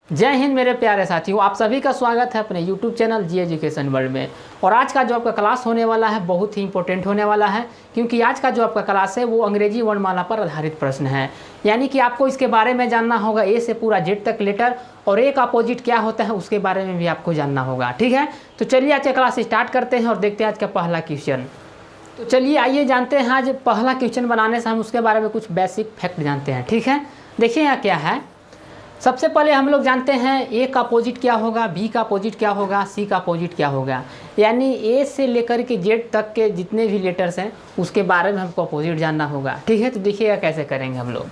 जय हिंद मेरे प्यारे साथियों, आप सभी का स्वागत है अपने YouTube चैनल जी एजुकेशन वर्ल्ड में। और आज का जो आपका क्लास होने वाला है बहुत ही इंपॉर्टेंट होने वाला है, क्योंकि आज का जो आपका क्लास है वो अंग्रेजी वर्णमाला पर आधारित प्रश्न है। यानी कि आपको इसके बारे में जानना होगा, ए से पूरा जेड तक लेटर, और ए का अपोजिट क्या होता है उसके बारे में भी आपको जानना होगा। ठीक है, तो चलिए आज का क्लास स्टार्ट करते हैं और देखते हैं आज का पहला क्वेश्चन। तो चलिए आइए जानते हैं आज पहला क्वेश्चन बनाने से हम उसके बारे में कुछ बेसिक फैक्ट जानते हैं। ठीक है, देखिए यहाँ क्या है। सबसे पहले हम लोग जानते हैं ए का अपोजिट क्या होगा, बी का अपोजिट क्या होगा, सी का अपोजिट क्या होगा। यानी ए से लेकर के जेड तक के जितने भी लेटर्स हैं उसके बारे में हमको अपोजिट जानना होगा। ठीक है, तो देखिएगा कैसे करेंगे हम लोग।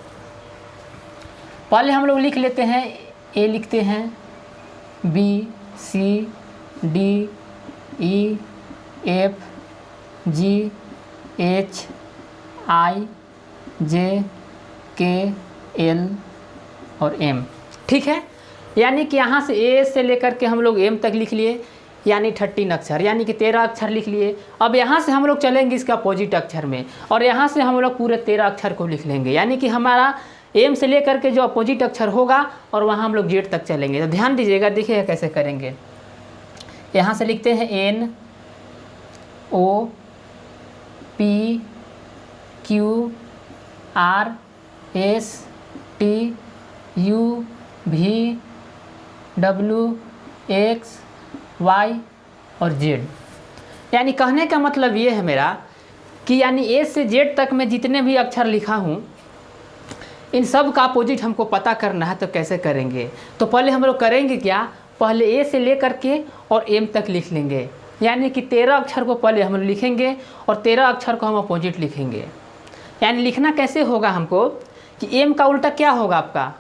पहले हम लोग लिख लेते हैं, ए लिखते हैं, B, C, D, E, F, G, H, I, J, K, L और एम। ठीक है, यानी कि यहाँ से ए से लेकर के हम लोग एम तक लिख लिए, यानी 13 अक्षर, यानी कि 13 अक्षर लिख लिए। अब यहाँ से हम लोग चलेंगे इसके अपोजिट अक्षर में, और यहाँ से हम लोग पूरे 13 अक्षर को लिख लेंगे। यानी कि हमारा एम से लेकर के जो अपोजिट अक्षर होगा और वहाँ हम लोग जेड तक चलेंगे। तो ध्यान दीजिएगा, देखिएगा कैसे करेंगे। यहाँ से लिखते हैं N, O, P, Q, R, S, T, U, भी, डब्ल्यू, एक्स, वाई और जेड। यानी कहने का मतलब ये है मेरा कि यानी ए से जेड तक में जितने भी अक्षर लिखा हूँ इन सब का अपोजिट हमको पता करना है। तो कैसे करेंगे? तो पहले हम लोग करेंगे क्या, पहले ए से लेकर के और एम तक लिख लेंगे। यानी कि 13 अक्षर को पहले हम लिखेंगे और 13 अक्षर को हम अपोजिट लिखेंगे। यानी लिखना कैसे होगा हमको कि एम का उल्टा क्या होगा आपका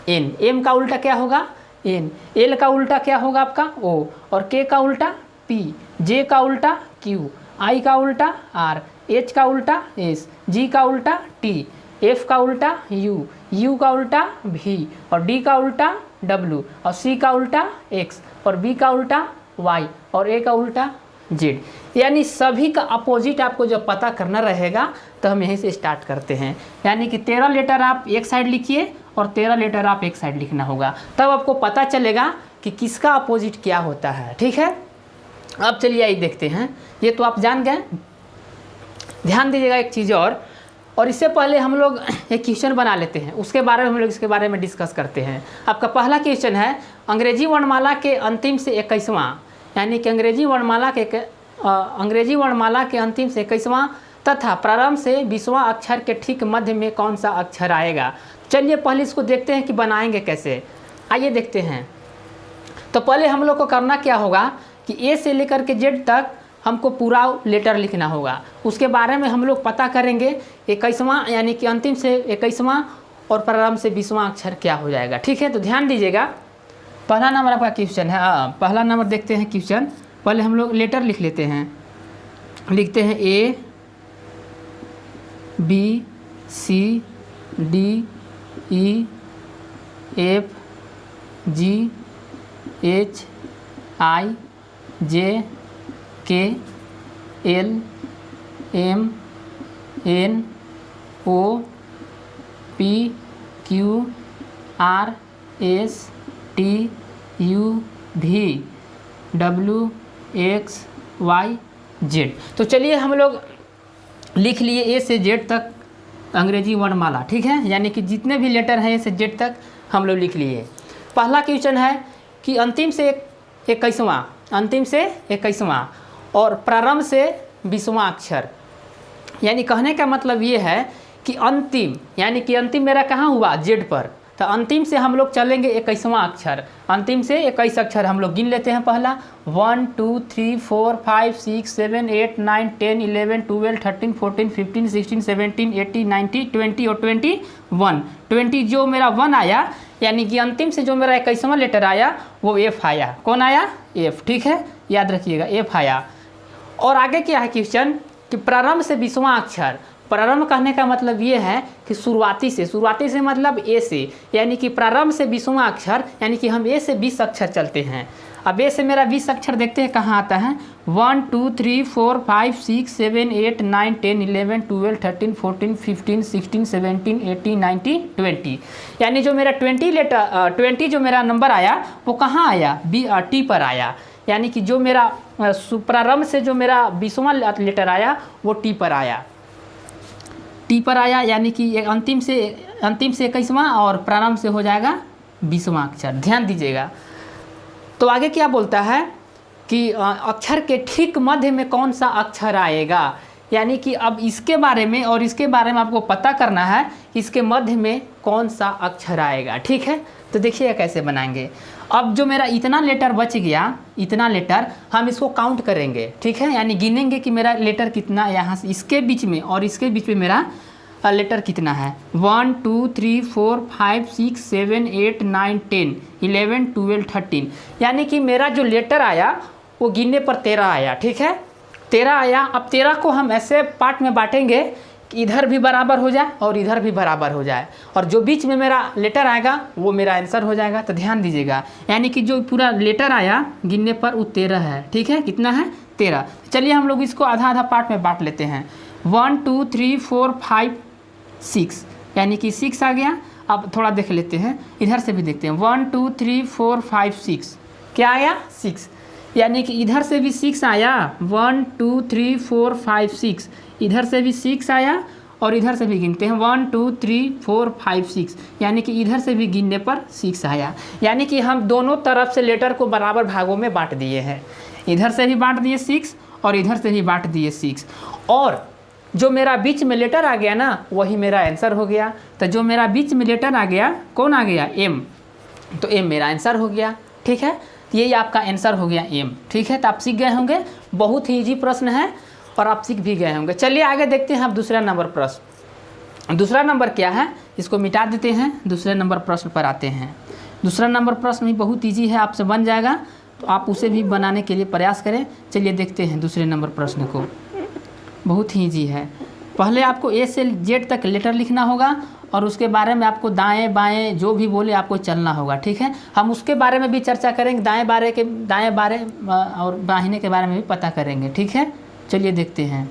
एन, एम का उल्टा क्या होगा एन, एल का उल्टा क्या होगा आपका ओ, और के का उल्टा पी, जे का उल्टा क्यू, आई का उल्टा आर, एच का उल्टा एस, जी का उल्टा टी, एफ का उल्टा यू, यू का उल्टा भी, और डी का उल्टा डब्ल्यू, और सी का उल्टा एक्स, और बी का उल्टा वाई, और ए का उल्टा जेड। यानी सभी का अपोजिट आपको जब पता करना रहेगा तो हम यहीं से स्टार्ट करते हैं। यानी कि 13 लेटर आप एक साइड लिखिए और 13 लेटर आप एक साइड लिखना होगा, तब आपको पता चलेगा कि किसका अपोजिट क्या होता है। ठीक है, अब चलिए आइए देखते हैं। ये तो आप जान गए। ध्यान दीजिएगा एक चीज़ और इससे पहले हम लोग एक क्वेश्चन बना लेते हैं, उसके बारे में हम लोग इसके बारे में डिस्कस करते हैं। आपका पहला क्वेश्चन है, अंग्रेजी वर्णमाला के अंतिम से 21वां, यानी कि अंग्रेजी वर्णमाला के अंतिम से 21वां तथा प्रारंभ से 20वां अक्षर के ठीक मध्य में कौन सा अक्षर आएगा। चलिए पहले इसको देखते हैं कि बनाएंगे कैसे। आइए देखते हैं। तो पहले हम लोग को करना क्या होगा कि ए से लेकर के जेड तक हमको पूरा लेटर लिखना होगा। उसके बारे में हम लोग पता करेंगे 21वां, यानी कि अंतिम से 21वां और प्रारंभ से 20वां अक्षर क्या हो जाएगा। ठीक है, तो ध्यान दीजिएगा। पहला नंबर आपका क्वेश्चन है, पहला नंबर देखते हैं क्वेश्चन। पहले हम लोग लेटर लिख लेते हैं, लिखते हैं A, B, C, D, E, F, G, H, I, J, K, L, M, N, O, P, Q, R, S, T, U, भी, डब्ल्यू, एक्स, वाई, जेड। तो चलिए हम लोग लिख लिए ए से जेड तक अंग्रेजी वर्णमाला। ठीक है, यानी कि जितने भी लेटर हैं ए से जेड तक हम लोग लिख लिए। पहला क्वेश्चन है कि अंतिम से 21वां, अंतिम से 21वां और प्रारंभ से 20वां अक्षर। यानी कहने का मतलब ये है कि अंतिम, यानी कि अंतिम मेरा कहाँ हुआ जेड पर, तो अंतिम से हम लोग चलेंगे 21वां अक्षर। अंतिम से 21 अक्षर हम लोग गिन लेते हैं। पहला 1 2 3 4 5 6 7 8 9 10 11 12 13 14 15 16 17 18 19 20 और 21। 20 जो मेरा 1 आया, यानी कि अंतिम से जो मेरा 21वां लेटर आया वो एफ आया। कौन आया? एफ। ठीक है, याद रखिएगा एफ आया। और आगे क्या है क्वेश्चन कि प्रारंभ से 20वां अक्षर, प्रारंभ कहने का मतलब ये है कि शुरुआती से मतलब ए से, यानी कि प्रारंभ से 20वां अक्षर, यानी कि हम ए से 20 अक्षर चलते हैं। अब ए से मेरा 20 अक्षर देखते हैं कहाँ आता है। 1 2 3 4 5 6 7 8 9 10 11 12 13 14 15 16 17 18 19 20, यानी जो मेरा 20 जो मेरा नंबर आया वो कहाँ आया, टी पर आया। यानी कि जो मेरा प्रारंभ से जो मेरा 20वां लेटर आया वो टी पर आया, यानी कि अंतिम से 21वां और प्रारंभ से हो जाएगा 20वां अक्षर। ध्यान दीजिएगा। तो आगे क्या बोलता है कि अक्षर के ठीक मध्य में कौन सा अक्षर आएगा, यानी कि अब इसके बारे में और इसके बारे में आपको पता करना है कि इसके मध्य में कौन सा अक्षर आएगा। ठीक है, तो देखिएगा कैसे बनाएंगे। अब जो मेरा इतना लेटर बच गया, इतना लेटर हम इसको काउंट करेंगे। ठीक है, यानी गिनेंगे कि मेरा लेटर कितना यहाँ से इसके बीच में और इसके बीच में मेरा लेटर कितना है। 1 2 3 4 5 6 7 8 9 10 11 12 13, यानी कि मेरा जो लेटर आया वो गिनने पर 13 आया। ठीक है, 13 आया। अब 13 को हम ऐसे पार्ट में बांटेंगे कि इधर भी बराबर हो जाए और इधर भी बराबर हो जाए, और जो बीच में मेरा लेटर आएगा वो मेरा आंसर हो जाएगा। तो ध्यान दीजिएगा, यानी कि जो पूरा लेटर आया गिनने पर वो 13 है। ठीक है, कितना है, 13। चलिए हम लोग इसको आधा आधा पार्ट में बांट लेते हैं। 1 2 3 4 5 6, यानी कि 6 आ गया। अब थोड़ा देख लेते हैं, इधर से भी देखते हैं। 1 2 3 4 5 6, क्या आया, 6, यानी कि इधर से भी 6 आया। 1 2 3 4 5 6, इधर से भी 6 आया और इधर से भी गिनते हैं 1 2 3 4 5 6, यानी कि इधर से भी गिनने पर 6 आया। यानी कि हम दोनों तरफ से लेटर को बराबर भागों में बांट दिए हैं। इधर से भी बांट दिए 6 और इधर से भी बांट दिए 6, और जो मेरा बीच में लेटर आ गया ना वही मेरा आंसर हो गया। तो जो मेरा बीच में लेटर आ गया, कौन आ गया, एम, तो एम मेरा आंसर हो गया। ठीक है, यही आपका आंसर हो गया, एम। ठीक है, तो आप सीख गए होंगे, बहुत ही ईजी प्रश्न है और आप सीख भी गए होंगे। चलिए आगे देखते हैं अब दूसरा नंबर प्रश्न। दूसरा नंबर क्या है, इसको मिटा देते हैं, दूसरे नंबर प्रश्न पर आते हैं। दूसरा नंबर प्रश्न भी बहुत ईजी है, आपसे बन जाएगा, तो आप उसे भी बनाने के लिए प्रयास करें। चलिए देखते हैं दूसरे नंबर प्रश्न को, बहुत ही ईजी है। पहले आपको ए से जेड तक लेटर लिखना होगा और उसके बारे में आपको दाएं बाएं जो भी बोले आपको चलना होगा। ठीक है, हम उसके बारे में भी चर्चा करेंगे, दाएं बारे और बाहिने के बारे में भी पता करेंगे। ठीक है, चलिए देखते हैं।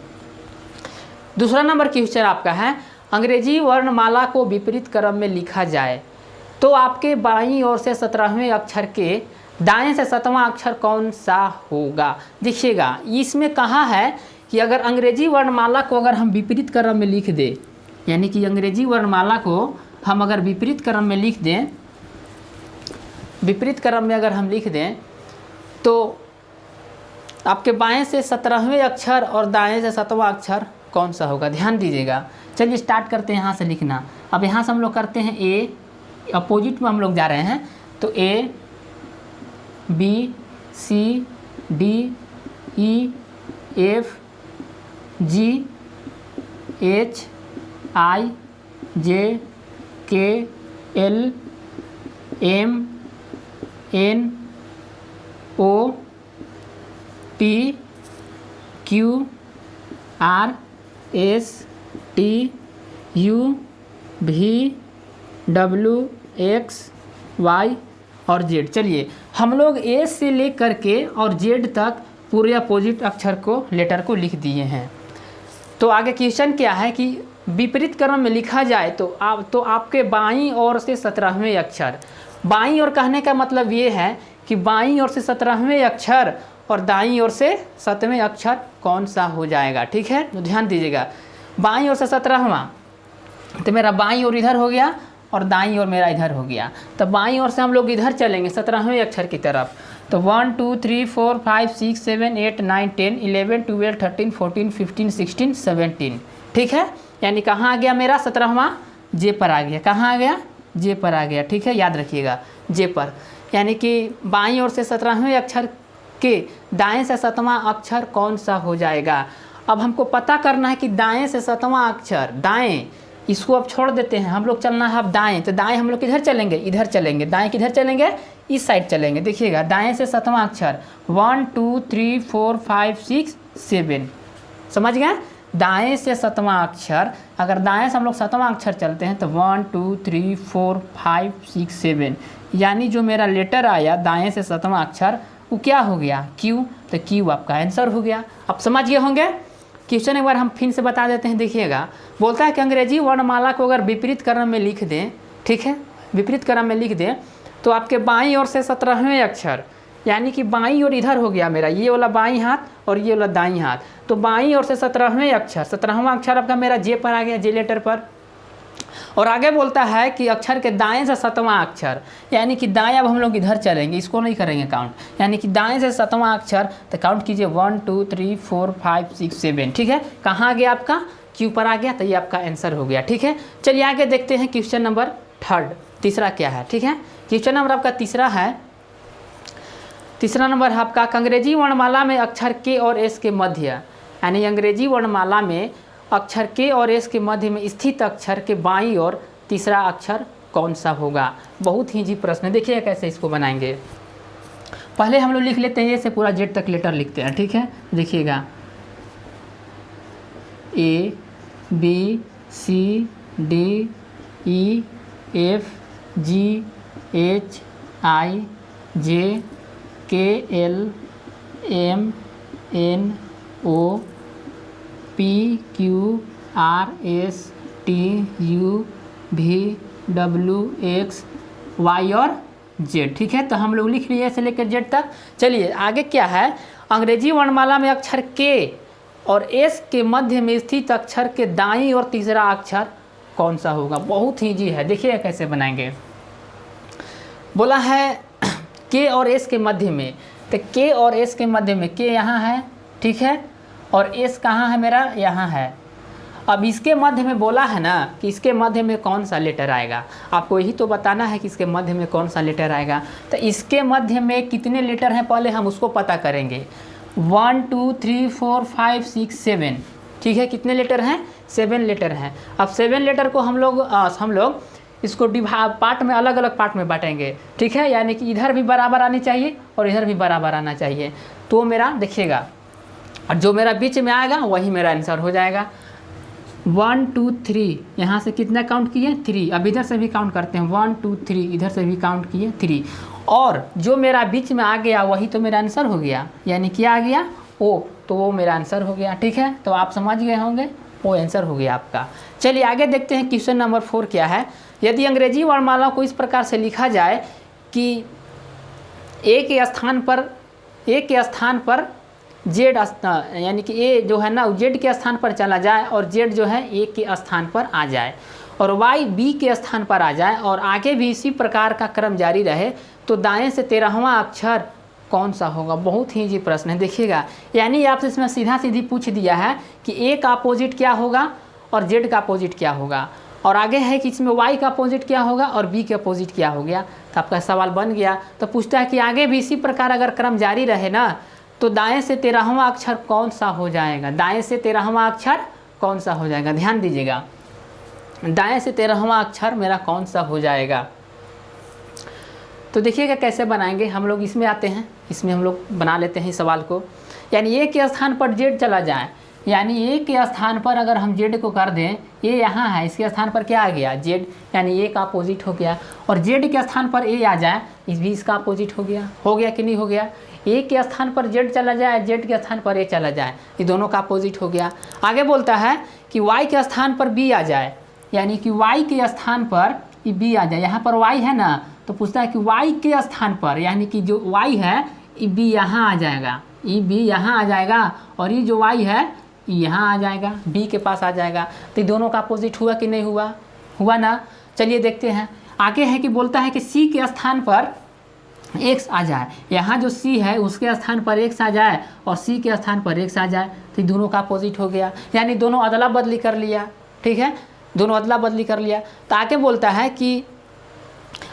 दूसरा नंबर क्वेश्चन आपका है, अंग्रेजी वर्णमाला को विपरीत क्रम में लिखा जाए तो आपके बाईं ओर से 17वें अक्षर के दाएं से 7वां अक्षर कौन सा होगा। देखिएगा, इसमें कहा है कि अगर अंग्रेजी वर्णमाला को अगर हम विपरीत क्रम में लिख दें, यानी कि अंग्रेजी वर्णमाला को हम अगर विपरीत क्रम में लिख दें, विपरीत क्रम में अगर हम लिख दें तो आपके बाएं से 17वें अक्षर और दाएं से 7वां अक्षर कौन सा होगा। ध्यान दीजिएगा। चलिए स्टार्ट करते हैं यहाँ से लिखना। अब यहाँ से हम लोग करते हैं ए, अपोजिट में हम लोग जा रहे हैं, तो A B C D E F G H I J K L M N O P Q R S T U भी डब्ल्यू एक्स वाई और जेड। चलिए हम लोग ए से ले करके और जेड तक पूरे अपोजिट अक्षर को लेटर को लिख दिए हैं। तो आगे क्वेश्चन क्या है कि विपरीत क्रम में लिखा जाए तो आपके बाईं ओर से 17वें अक्षर, बाईं ओर कहने का मतलब ये है कि बाईं ओर से 17वें अक्षर और दाईं ओर से 7वें अक्षर कौन सा हो जाएगा। ठीक है, तो ध्यान दीजिएगा। बाईं ओर से 17वां, तो मेरा बाईं ओर इधर हो गया और दाईं ओर मेरा इधर हो गया। तो बाईं ओर से हम लोग इधर चलेंगे 17वें अक्षर की तरफ। तो 1 2 3 4 5 6 7 8 9 10 11 12 13 14 15 16 17। ठीक है, यानी कहाँ आ गया मेरा 17वां, जे पर आ गया। कहाँ आ गया, जे पर आ गया। ठीक है, याद रखिएगा, जे पर। यानी कि बाईं ओर से 17वें अक्षर के दाएं से 7वां अक्षर कौन सा हो जाएगा। अब हमको पता करना है कि दाएं से 7वां अक्षर, दाएं इसको अब छोड़ देते हैं, हम लोग चलना है अब दाएं। तो दाएं हम लोग किधर चलेंगे, इधर चलेंगे। दाएं किधर चलेंगे, इस साइड चलेंगे। देखिएगा, दाएं से 7वां अक्षर 1 2 3 4 5 6 7, समझ गए। दाएं से 7वां अक्षर, अगर दाएं से हम लोग 7वां अक्षर चलते हैं तो 1 2 3 4 5 6 7, यानी जो मेरा लेटर आया दाएं से 7वां अक्षर वो क्या हो गया, क्यू। तो क्यू आपका आंसर हो गया। आप समझ गए होंगे। क्वेश्चन एक बार हम फिर से बता देते हैं, देखिएगा। बोलता है कि अंग्रेजी वर्णमाला को अगर विपरीत क्रम में लिख दें, ठीक है, विपरीत क्रम में लिख दें तो आपके बाईं ओर से 17वें अक्षर, यानी कि बाईं ओर इधर हो गया मेरा, ये वाला बाईं हाथ और ये वाला दाईं हाथ, तो बाईं ओर से 17वें अक्षर, 17वां अक्षर आपका मेरा जे पर आ गया, जे लेटर पर। और आगे बोलता है कि अक्षर के दाएं से 7वां अक्षर, यानी कि दाएं अब हम लोग इधर चलेंगे, इसको नहीं करेंगे काउंट, यानी कि दाएं से 7वां अक्षर, तो काउंट कीजिए 1 2 3 4 5 6 7, ठीक है। कहाँ आ गया आपका, क्यू पर आ गया, तो ये आपका आंसर हो गया, ठीक है। चलिए आगे देखते हैं क्वेश्चन नंबर 3, तीसरा क्या है, ठीक है। क्वेश्चन नंबर आपका तीसरा है, तीसरा नंबर है आपका, अंग्रेजी वर्णमाला में अक्षर के और एस के मध्य, यानी अंग्रेजी वर्णमाला में अक्षर के और एस के मध्य में स्थित अक्षर के बाईं ओर तीसरा अक्षर कौन सा होगा। बहुत ही जी प्रश्न है, देखिए कैसे इसको बनाएंगे। पहले हम लोग लिख लेते हैं, ए से पूरा जेड तक लेटर लिखते हैं, ठीक है। देखिएगा A B C D E F G H I J K L M N O P Q R S T U V W X Y और जेड, ठीक है। तो हम लोग लिख लिए से लेकर जेड तक। चलिए आगे क्या है, अंग्रेजी वर्णमाला में अक्षर के और एस के मध्य में स्थित अक्षर के दाईं और तीसरा अक्षर कौन सा होगा। बहुत ही जी है, देखिए कैसे बनाएंगे। बोला है के और एस के मध्य में, तो के और एस के मध्य में, के यहाँ है, ठीक है, और एस कहाँ है मेरा, यहाँ है। अब इसके मध्य में बोला है ना कि इसके मध्य में कौन सा लेटर आएगा, आपको यही तो बताना है कि इसके मध्य में कौन सा लेटर आएगा। तो इसके मध्य में कितने लेटर हैं पहले हम उसको पता करेंगे। 1 2 3 4 5 6 7, ठीक है। कितने लेटर हैं, 7 लेटर हैं। अब 7 लेटर को हम लोग इसको पार्ट में, अलग अलग पार्ट में बांटेंगे, ठीक है। यानी कि इधर भी बराबर आनी चाहिए और इधर भी बराबर आना चाहिए, तो मेरा देखिएगा, और जो मेरा बीच में आएगा वही मेरा आंसर हो जाएगा। 1 2 3, यहाँ से कितना काउंट किए, 3। अब इधर से भी काउंट करते हैं, 1 2 3, इधर से भी काउंट किए 3, और जो मेरा बीच में आ गया वही तो मेरा आंसर हो गया, यानी क्या आ गया, ओ, तो वो मेरा आंसर हो गया, ठीक है। तो आप समझ गए होंगे, वो आंसर हो गया आपका। चलिए आगे देखते हैं क्वेश्चन नंबर 4 क्या है। यदि अंग्रेजी वर्णमाला को इस प्रकार से लिखा जाए कि ए के स्थान पर जेड, यानी कि ए जो है ना जेड के स्थान पर चला जाए और जेड जो है ए के स्थान पर आ जाए, और वाई बी के स्थान पर आ जाए, और आगे भी इसी प्रकार का क्रम जारी रहे, तो दाएं से 13वां अक्षर कौन सा होगा। बहुत ही जी प्रश्न है, देखिएगा। यानी आपसे इसमें सीधा सीधी पूछ दिया है कि ए का अपोजिट क्या होगा और जेड का अपोजिट क्या होगा, और आगे है कि इसमें वाई का अपोजिट क्या होगा और बी का अपोजिट क्या हो गया। तो आपका सवाल बन गया। तो पूछता है कि आगे भी इसी प्रकार अगर क्रम जारी रहे ना, तो दाएं से 13वां अक्षर कौन सा हो जाएगा। दाएं से 13वां अक्षर कौन सा हो जाएगा, ध्यान दीजिएगा। दाएं से 13वां अक्षर मेरा कौन सा हो जाएगा। तो देखिएगा कैसे बनाएंगे हम लोग। इसमें आते हैं, इसमें हम लोग बना लेते हैं सवाल को। यानी ए के स्थान पर जेड चला जाए, यानी ए के स्थान पर अगर हम जेड को कर दें, ए यहाँ है, इसके स्थान पर क्या आ गया, जेड, यानी ए का अपोजिट हो गया। और जेड के स्थान पर ए आ जाए, इस भी इसका अपोजिट हो गया कि नहीं हो गया। ए के स्थान पर जेड चला जाए, जेड के स्थान पर ए चला जाए, ये दोनों का अपोजिट हो गया। आगे बोलता है कि वाई के स्थान पर बी आ जाए, यानी कि वाई के स्थान पर ये बी आ जाए। यहाँ पर वाई है ना, तो पूछता है कि वाई के स्थान पर, यानी कि जो वाई है ये बी यहाँ आ जाएगा, ये बी यहाँ आ जाएगा, और ये जो वाई है यहाँ आ जाएगा, बी के पास आ जाएगा। तो दोनों का अपोजिट हुआ कि नहीं हुआ, हुआ ना। चलिए देखते हैं आगे है कि बोलता है कि सी के स्थान पर एक्स आ जाए, यहाँ जो सी है उसके स्थान पर एक्स आ जाए और सी के स्थान पर एक्स आ जाए, तो दोनों का अपोजिट हो गया, यानी दोनों अदला बदली कर लिया, ठीक है, दोनों अदला बदली कर लिया। तो आगे बोलता है कि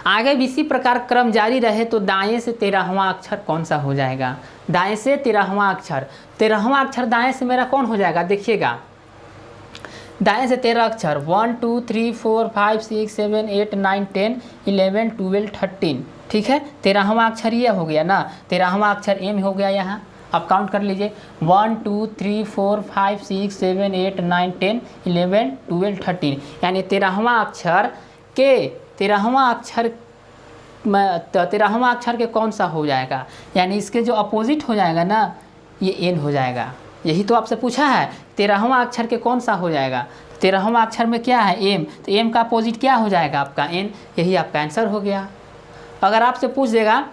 आगे भी इसी प्रकार क्रम जारी रहे, तो दाएं से 13वां अक्षर कौन सा हो जाएगा। दाएं से 13वां अक्षर, 13वां अक्षर दाएं से मेरा कौन हो जाएगा, देखिएगा। दाएं से 13 अक्षर 1 2 3 4 5 6 7 8 9 10 11 12 13, ठीक है। 13वां अक्षर ये हो गया ना, 13वां अक्षर एम हो गया यहाँ, आप काउंट कर लीजिए 1 2 3 4 5 6 7 8 9 10 11 12 13, यानी 13वां अक्षर के कौन सा हो जाएगा, यानी इसके जो अपोजिट हो जाएगा ना ये एन हो जाएगा। यही तो आपसे पूछा है 13वां अक्षर के कौन सा हो जाएगा। 13वां अक्षर में क्या है एम, तो एम का अपोजिट क्या हो जाएगा आपका एन, यही आपका आंसर हो गया। अगर आपसे पूछ देगा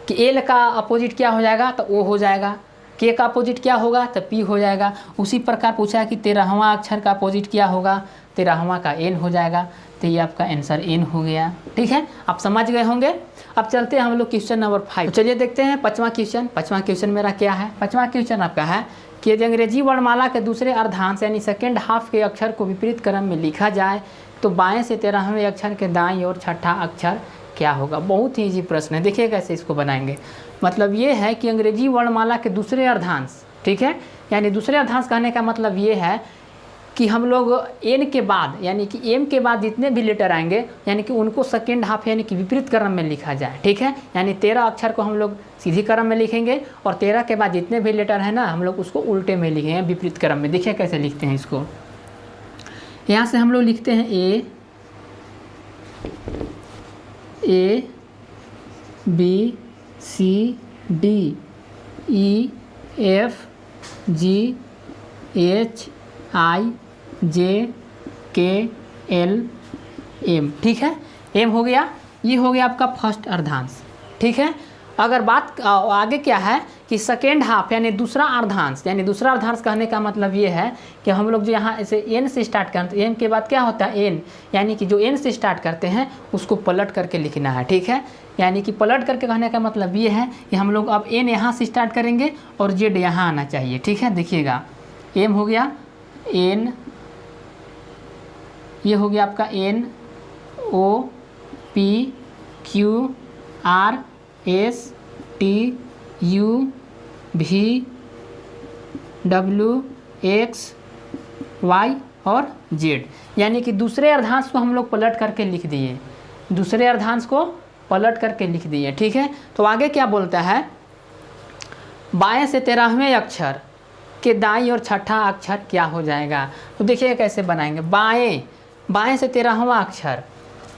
कि एल का अपोजिट क्या हो जाएगा तो ओ हो जाएगा, के का अपोजिट क्या होगा तो पी हो जाएगा। उसी प्रकार पूछा है कि 13वां अक्षर का अपोजिट क्या होगा, 13वां का एन हो जाएगा, तो ये आपका आंसर एन हो गया। ठीक है, आप समझ गए होंगे। अब चलते हैं हम लोग क्वेश्चन नंबर 5। तो चलिए देखते हैं 5वां क्वेश्चन। 5वां क्वेश्चन मेरा क्या है, 5वां क्वेश्चन आपका है कि यदि अंग्रेजी वर्णमाला के दूसरे अर्धांश यानी सेकेंड हाफ के अक्षर को विपरीत क्रम में लिखा जाए तो बाएं से 13वें अक्षर के दाईं और छठा अक्षर क्या होगा। बहुत ही ईजी प्रश्न है, देखिए कैसे इसको बनाएंगे। मतलब ये है कि अंग्रेजी वर्णमाला के दूसरे अर्धांश, ठीक है, यानी दूसरे अर्धांश कहने का मतलब ये है कि हम लोग एन के बाद यानी कि एम के बाद जितने भी लेटर आएंगे यानी कि उनको सेकेंड हाफ यानी कि विपरीत क्रम में लिखा जाए। ठीक है, यानी 13 अक्षर को हम लोग सीधी क्रम में लिखेंगे और 13 के बाद जितने भी लेटर है ना हम लोग उसको उल्टे में लिखेंगे, विपरीत क्रम में। देखिए कैसे लिखते हैं इसको। यहाँ से हम लोग लिखते हैं A B C D E F G H I J K L M. ठीक है, एम हो गया, ये हो गया आपका फर्स्ट अर्धांश। ठीक है, अगर बात आगे क्या है कि सेकेंड हाफ यानी दूसरा अर्धांश, यानी दूसरा अर्धांश कहने का मतलब ये है कि हम लोग जो यहाँ ऐसे एन से स्टार्ट करते हैं, एन के बाद क्या होता है एन, यानी कि जो एन से स्टार्ट करते हैं उसको पलट करके लिखना है। ठीक है, यानी कि पलट करके कहने का मतलब ये है कि हम लोग अब एन यहाँ से स्टार्ट करेंगे और जेड यहाँ आना चाहिए। ठीक है, देखिएगा एम हो गया, एन ये हो गया आपका N O P Q R S T U V W X Y और जेड, यानी कि दूसरे अर्धांश को हम लोग पलट करके लिख दिए, दूसरे अर्धांश को पलट करके लिख दिए। ठीक है, तो आगे क्या बोलता है, बाएं से 13वें अक्षर के दाईं और छठा अक्षर क्या हो जाएगा। तो देखिए कैसे बनाएंगे। बाएं से 13वां अक्षर,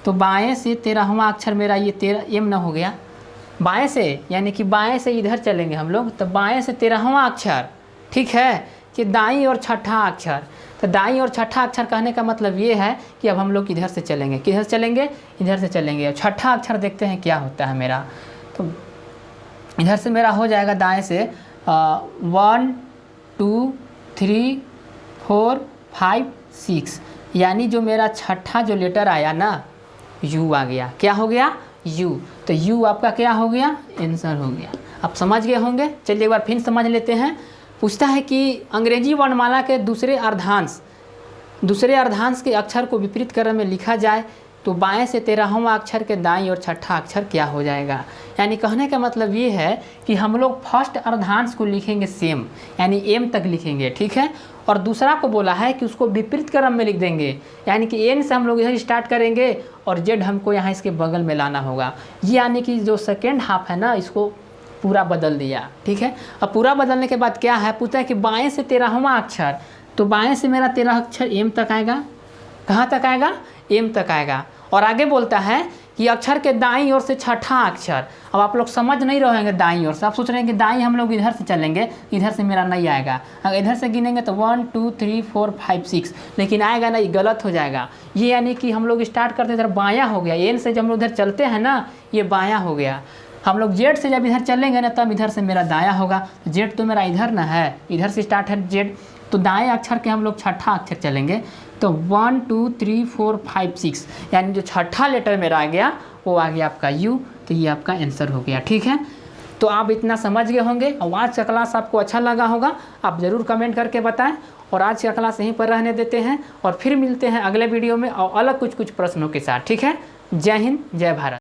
तो बाएं से 13वां अक्षर मेरा ये 13 एम न हो गया, बाएं से यानी कि बाएं से इधर चलेंगे हम लोग, तो बाएं से 13वां अक्षर, ठीक है, कि दाईं और छठा अक्षर। तो दाईं और छठा अक्षर कहने का मतलब ये है कि अब हम लोग इधर से चलेंगे, किधर चलेंगे, इधर से चलेंगे। अब छठा अक्षर देखते हैं क्या होता है मेरा, तो इधर से मेरा हो जाएगा दाएं से 1 2 3 4 5 6, यानी जो मेरा छठा जो लेटर आया ना यू आ गया। क्या हो गया, यू। तो यू आपका क्या हो गया, आंसर हो गया। आप समझ गए होंगे। चलिए एक बार फिर समझ लेते हैं। पूछता है कि अंग्रेजी वर्णमाला के दूसरे अर्धांश के अक्षर को विपरीत क्रम में लिखा जाए तो बाएं से 13वां अक्षर के दाईं और छठा अक्षर क्या हो जाएगा। यानी कहने का मतलब ये है कि हम लोग फर्स्ट अर्धांश को लिखेंगे सेम, यानी एम तक लिखेंगे। ठीक है, और दूसरा को बोला है कि उसको विपरीत क्रम में लिख देंगे, यानी कि एन से हम लोग इधर स्टार्ट करेंगे और जेड हमको यहाँ इसके बगल में लाना होगा। ये यानी कि जो सेकेंड हाफ है ना इसको पूरा बदल दिया। ठीक है, अब पूरा बदलने के बाद क्या है, पूछता है कि बाएं से 13वां अक्षर, तो बाएं से मेरा 13 अक्षर एम तक आएगा। कहाँ तक आएगा, एम तक आएगा। और आगे बोलता है कि अक्षर के दाईं ओर से छठा अक्षर। अब आप लोग समझ नहीं रहेंगे दाईं ओर से, आप सोच रहे हैं कि दाईं हम लोग इधर से चलेंगे, इधर से मेरा नहीं आएगा। अगर इधर से गिनेंगे तो 1 2 3 4 5 6, लेकिन आएगा नहीं, गलत हो जाएगा। ये यानी कि हम लोग स्टार्ट करते इधर बायां हो गया, एन से जब हम लोग इधर चलते हैं ना ये बायां हो गया। हम लोग जेड से जब इधर चलेंगे ना तब इधर से मेरा दायां होगा। जेड तो मेरा इधर ना है, इधर से स्टार्ट है जेड, तो दाएं अक्षर के हम लोग छठा अक्षर चलेंगे। तो 1 2 3 4 5 6, यानी जो छठा लेटर मेरा आ गया वो आ गया आपका यू। तो ये आपका आंसर हो गया। ठीक है, तो आप इतना समझ गए होंगे। और आज का क्लास आपको अच्छा लगा होगा, आप ज़रूर कमेंट करके बताएं। और आज का क्लास यहीं पर रहने देते हैं और फिर मिलते हैं अगले वीडियो में और अलग कुछ प्रश्नों के साथ। ठीक है, जय हिंद, जय भारत।